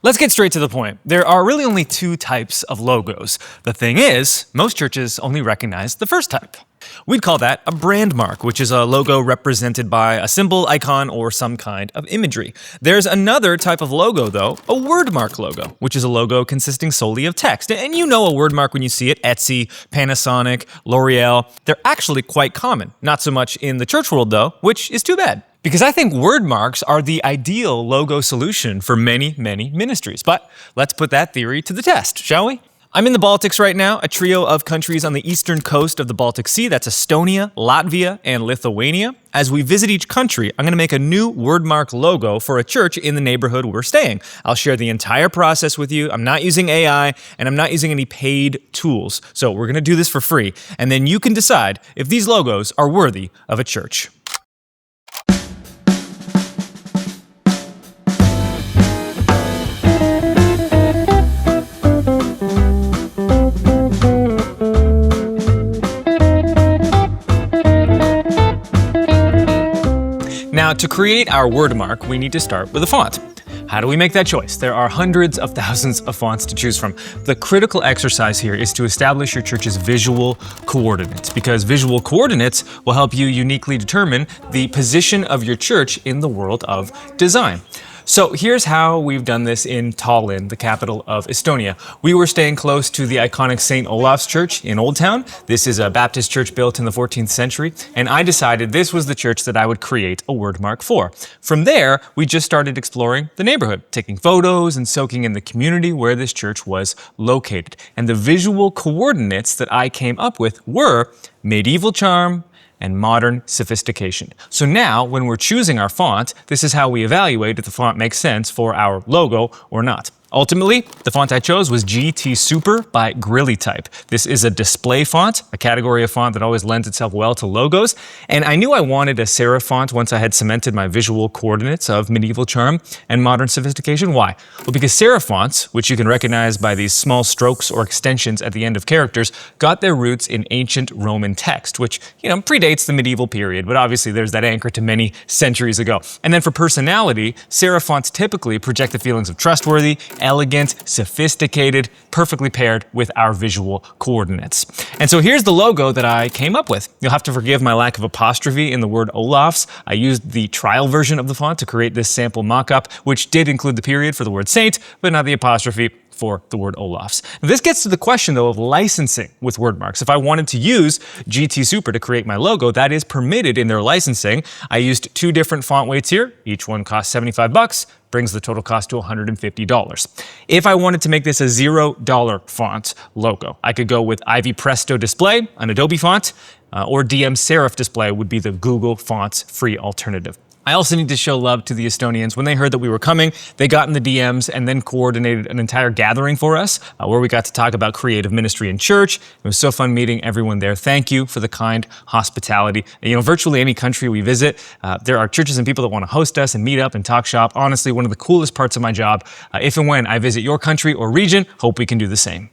Let's get straight to the point. There are really only two types of logos. The thing is, most churches only recognize the first type. We'd call that a brand mark, which is a logo represented by a symbol, icon, or some kind of imagery. There's another type of logo, though, a word mark logo, which is a logo consisting solely of text. And you know a word mark when you see it, Etsy, Panasonic, L'Oreal. They're actually quite common. Not so much in the church world, though, which is too bad. Because I think word marks are the ideal logo solution for many, many ministries. But let's put that theory to the test, shall we? I'm in the Baltics right now, a trio of countries on the eastern coast of the Baltic Sea. That's Estonia, Latvia, and Lithuania. As we visit each country, I'm going to make a new wordmark logo for a church in the neighborhood we're staying. I'll share the entire process with you. I'm not using AI, and I'm not using any paid tools. So we're going to do this for free, and then you can decide if these logos are worthy of a church. Now, to create our word mark, we need to start with a font. How do we make that choice? There are hundreds of thousands of fonts to choose from. The critical exercise here is to establish your church's visual coordinates, because visual coordinates will help you uniquely determine the position of your church in the world of design. So here's how we've done this in Tallinn, the capital of Estonia. We were staying close to the iconic St. Olaf's church in Old Town. This is a Baptist church built in the 14th century, and I decided this was the church that I would create a word mark for. From there, we just started exploring the neighborhood, taking photos and soaking in the community where this church was located. And the visual coordinates that I came up with were medieval charm and modern sophistication. So now, when we're choosing our font, this is how we evaluate if the font makes sense for our logo or not. Ultimately, the font I chose was GT Super by Grillitype. This is a display font, a category of font that always lends itself well to logos. And I knew I wanted a serif font once I had cemented my visual coordinates of medieval charm and modern sophistication. Why? Well, because serif fonts, which you can recognize by these small strokes or extensions at the end of characters, got their roots in ancient Roman text, which, predates the medieval period, but obviously there's that anchor to many centuries ago. And then for personality, serif fonts typically project the feelings of trustworthy, elegant, sophisticated, perfectly paired with our visual coordinates. And so here's the logo that I came up with. You'll have to forgive my lack of apostrophe in the word Olaf's. I used the trial version of the font to create this sample mock-up, which did include the period for the word saint, but not the apostrophe for the word Olaf's. This gets to the question, though, of licensing with word marks. If I wanted to use GT Super to create my logo, that is permitted in their licensing. I used two different font weights here. Each one costs $75, brings the total cost to $150. If I wanted to make this a $0 font logo, I could go with Ivy Presto Display, an Adobe font, or DM Serif Display would be the Google Fonts free alternative. I also need to show love to the Estonians. When they heard that we were coming, they got in the DMs and then coordinated an entire gathering for us where we got to talk about creative ministry in church. It was so fun meeting everyone there. Thank you for the kind hospitality. Virtually any country we visit, there are churches and people that want to host us and meet up and talk shop. Honestly, one of the coolest parts of my job. If and when I visit your country or region, hope we can do the same.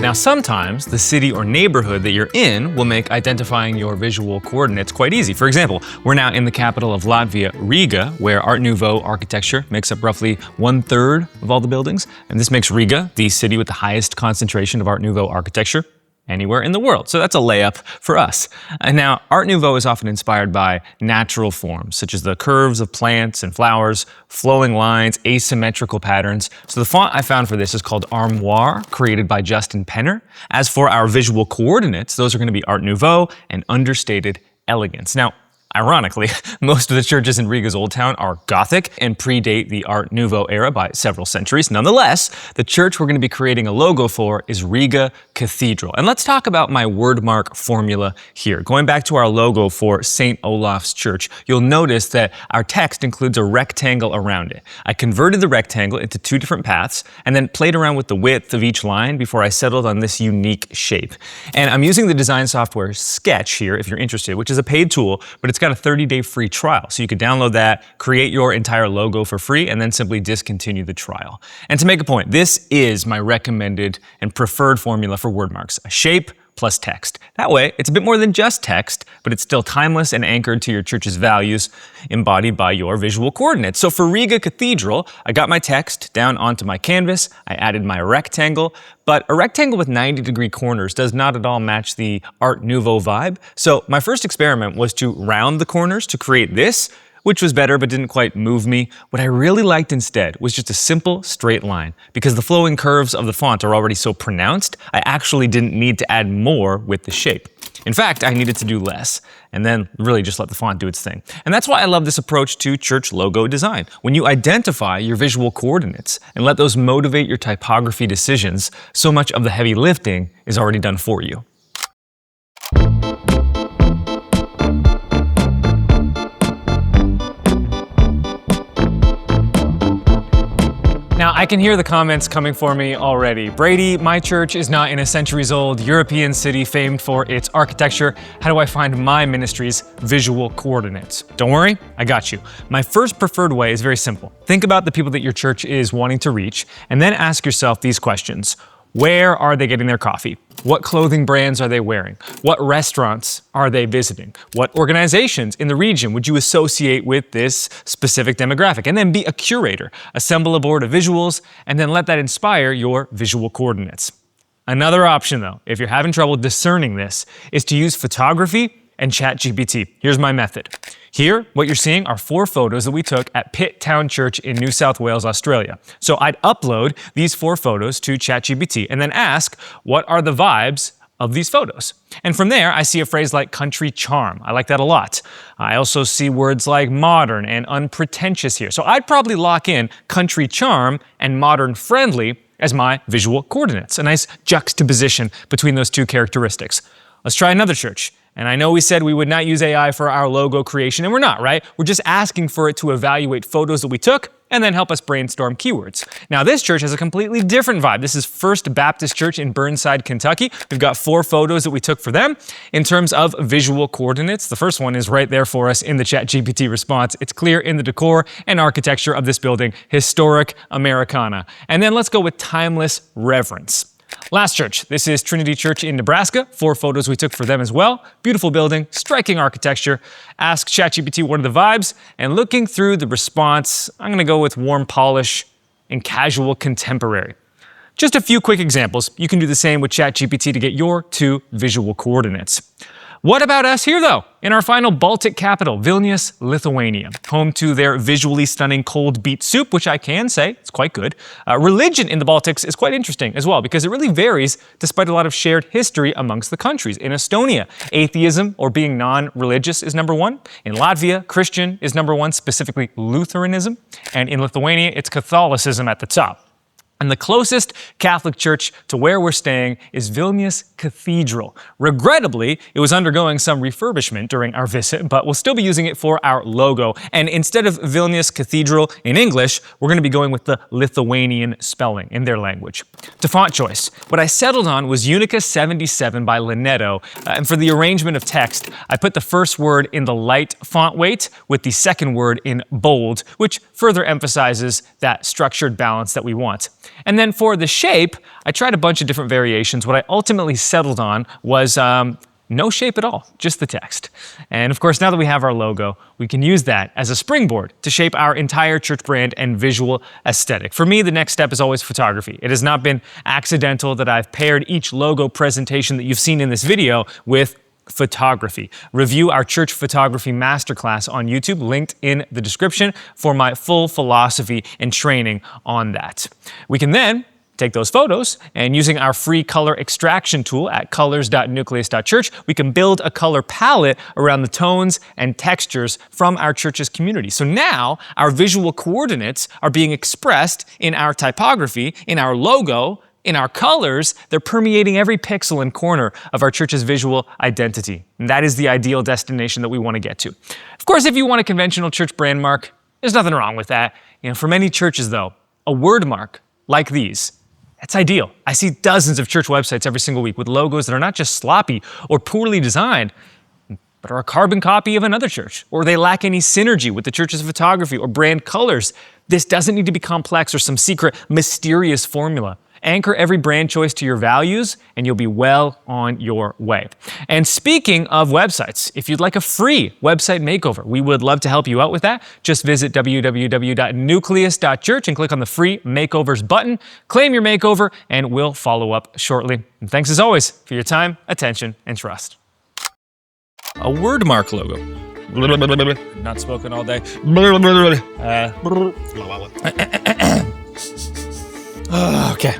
Now, sometimes the city or neighborhood that you're in will make identifying your visual coordinates quite easy. For example, we're now in the capital of Latvia, Riga, where Art Nouveau architecture makes up roughly 1/3 of all the buildings. And this makes Riga the city with the highest concentration of Art Nouveau architecture anywhere in the world. So that's a layup for us. And now, Art Nouveau is often inspired by natural forms, such as the curves of plants and flowers, flowing lines, asymmetrical patterns. So the font I found for this is called Armoire, created by Justin Penner. As for our visual coordinates, those are going to be Art Nouveau and understated elegance. Now, ironically, most of the churches in Riga's Old Town are Gothic and predate the Art Nouveau era by several centuries. Nonetheless, the church we're going to be creating a logo for is Riga Cathedral. And let's talk about my wordmark formula here. Going back to our logo for St. Olaf's Church, you'll notice that our text includes a rectangle around it. I converted the rectangle into two different paths and then played around with the width of each line before I settled on this unique shape. And I'm using the design software Sketch here, if you're interested, which is a paid tool, but it's got a 30-day free trial. So you could download that, create your entire logo for free, and then simply discontinue the trial. And to make a point, this is my recommended and preferred formula for word marks. A shape plus text. That way, it's a bit more than just text, but it's still timeless and anchored to your church's values embodied by your visual coordinates. So for Riga Cathedral, I got my text down onto my canvas, I added my rectangle, but a rectangle with 90-degree corners does not at all match the Art Nouveau vibe. So my first experiment was to round the corners to create this, which was better but didn't quite move me. What I really liked instead was just a simple straight line. Because the flowing curves of the font are already so pronounced, I actually didn't need to add more with the shape. In fact, I needed to do less, and then really just let the font do its thing. And that's why I love this approach to church logo design. When you identify your visual coordinates and let those motivate your typography decisions, so much of the heavy lifting is already done for you. Now, I can hear the comments coming for me already. Brady, my church is not in a centuries-old European city famed for its architecture. How do I find my ministry's visual coordinates? Don't worry, I got you. My first preferred way is very simple. Think about the people that your church is wanting to reach, and then ask yourself these questions. Where are they getting their coffee? What clothing brands are they wearing? What restaurants are they visiting? What organizations in the region would you associate with this specific demographic? And then be a curator. Assemble a board of visuals, and then let that inspire your visual coordinates. Another option though, if you're having trouble discerning this, is to use photography and ChatGPT. Here's my method. Here, what you're seeing are 4 photos that we took at Pitt Town Church in New South Wales, Australia. So I'd upload these 4 photos to ChatGPT and then ask, what are the vibes of these photos? And from there, I see a phrase like country charm. I like that a lot. I also see words like modern and unpretentious here. So I'd probably lock in country charm and modern friendly as my visual coordinates. A nice juxtaposition between those 2 characteristics. Let's try another church. And I know we said we would not use AI for our logo creation, and we're not, right? We're just asking for it to evaluate photos that we took and then help us brainstorm keywords. Now, this church has a completely different vibe. This is First Baptist Church in Burnside, Kentucky. We've got 4 photos that we took for them. In terms of visual coordinates, the first one is right there for us in the ChatGPT response. It's clear in the decor and architecture of this building, historic Americana. And then let's go with timeless reverence. Last church, this is Trinity Church in Nebraska. 4 photos we took for them as well. Beautiful building, striking architecture. Ask ChatGPT what are the vibes, and looking through the response, I'm gonna go with warm polish and casual contemporary. Just a few quick examples. You can do the same with ChatGPT to get your 2 visual coordinates. What about us here, though? In our final Baltic capital, Vilnius, Lithuania, home to their visually stunning cold beet soup, which I can say it's quite good. Religion in the Baltics is quite interesting as well, because it really varies despite a lot of shared history amongst the countries. In Estonia, atheism or being non-religious is number 1. In Latvia, Christian is number 1, specifically Lutheranism. And in Lithuania, it's Catholicism at the top. And the closest Catholic church to where we're staying is Vilnius Cathedral. Regrettably, it was undergoing some refurbishment during our visit, but we'll still be using it for our logo. And instead of Vilnius Cathedral in English, we're going to be going with the Lithuanian spelling in their language. To font choice, what I settled on was Unica 77 by Linetto. And for the arrangement of text, I put the first word in the light font weight with the second word in bold, which further emphasizes that structured balance that we want. And then for the shape, I tried a bunch of different variations. What I ultimately settled on was no shape at all, just the text. And of course, now that we have our logo, we can use that as a springboard to shape our entire church brand and visual aesthetic. For me, the next step is always photography. It has not been accidental that I've paired each logo presentation that you've seen in this video with photography. Review our church photography masterclass on YouTube, linked in the description, for my full philosophy and training on that. We can then take those photos, and using our free color extraction tool at colors.nucleus.church, we can build a color palette around the tones and textures from our church's community. So now our visual coordinates are being expressed in our typography, in our logo, in our colors. They're permeating every pixel and corner of our church's visual identity. And that is the ideal destination that we want to get to. Of course, if you want a conventional church brand mark, there's nothing wrong with that. For many churches though, a word mark like these, that's ideal. I see dozens of church websites every single week with logos that are not just sloppy or poorly designed, but are a carbon copy of another church, or they lack any synergy with the church's photography or brand colors. This doesn't need to be complex or some secret mysterious formula. Anchor every brand choice to your values, and you'll be well on your way. And speaking of websites, if you'd like a free website makeover, we would love to help you out with that. Just visit www.nucleus.church and click on the free makeovers button. Claim your makeover, and we'll follow up shortly. And thanks as always for your time, attention, and trust. A wordmark logo. Not spoken all day. Okay.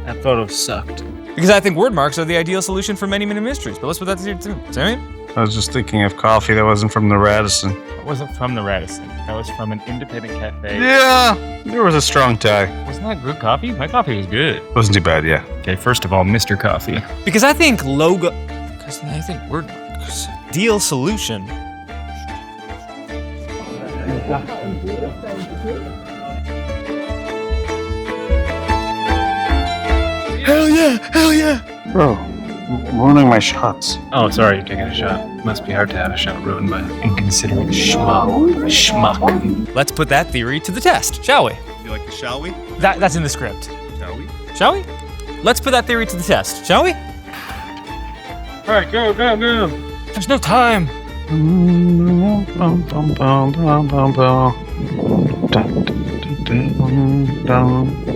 That photo sucked. Because I think word marks are the ideal solution for many, many mysteries. But let's put that to too. See what I mean? I was just thinking of coffee that wasn't from the Radisson. It wasn't from the Radisson. That was from an independent cafe. Yeah, there was a strong tie. Wasn't that good coffee? My coffee was good. Wasn't too bad, yeah. Okay, first of all, Mr. Coffee. Because I think word marks. Deal solution. Hell yeah! Hell yeah! Bro, ruining my shots. Oh, sorry, you're taking a shot. Must be hard to have a shot ruined by an inconsiderate schmuck. Let's put that theory to the test, shall we? You like the shall we? That's in the script. Shall we? Shall we? Let's put that theory to the test, shall we? All right, go. There's no time. Dun, dun, dun, dun, dun.